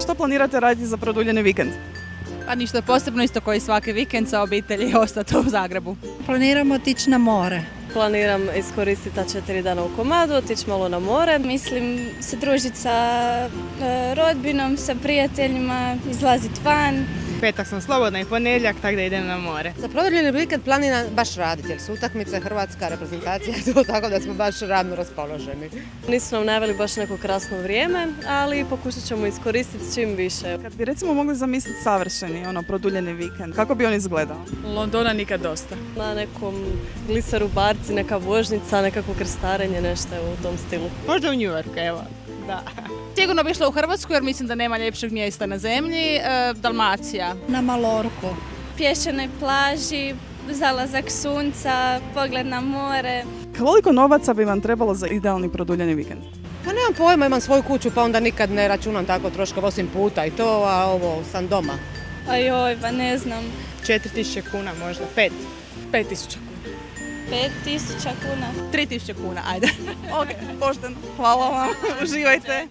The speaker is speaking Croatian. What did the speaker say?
Što planirate raditi za produljeni vikend? Pa ništa posebno, isto koji svaki vikend sa obitelji i ostati u Zagrebu. Planiramo otići na more. Planiram iskoristiti ta 4 dana u komadu, otići malo na more. Mislim se družiti sa rodbinom, sa prijateljima, izlaziti van. Petak sam slobodna i ponedjeljak, tako da idem na more. Za produljeni vikend planiram baš raditi, jer su utakmice, hrvatska reprezentacija, to tako da smo baš radno raspoloženi. Nisu nam najavili baš neko krasno vrijeme, ali pokušat ćemo iskoristiti čim više. Kad bi recimo mogli zamisliti savršeni, produljeni vikend, kako bi on izgledao? Londona nikad dosta. Na nekom gliseru barci, neka vožnica, nekako krstarenje, nešto u tom stilu. Možda u New York, evo. Da. Sigurno bi išla u Hrvatsku jer mislim da nema ljepšeg mjesta na zemlji. Dalmacija. Na Malorku. Pješčanoj plaži, zalazak sunca, pogled na more. Koliko novaca bi vam trebalo za idealni produljeni vikend? Pa nemam pojma, imam svoju kuću pa onda nikad ne računam tako troškove osim puta i to, a ovo sam doma. Ajoj, pa ne znam, 4000 kuna možda, 5. 5000 kuna. 5000 kuna. 3000 kuna, ajde. Ok, pošteno. Hvala vam, uživajte.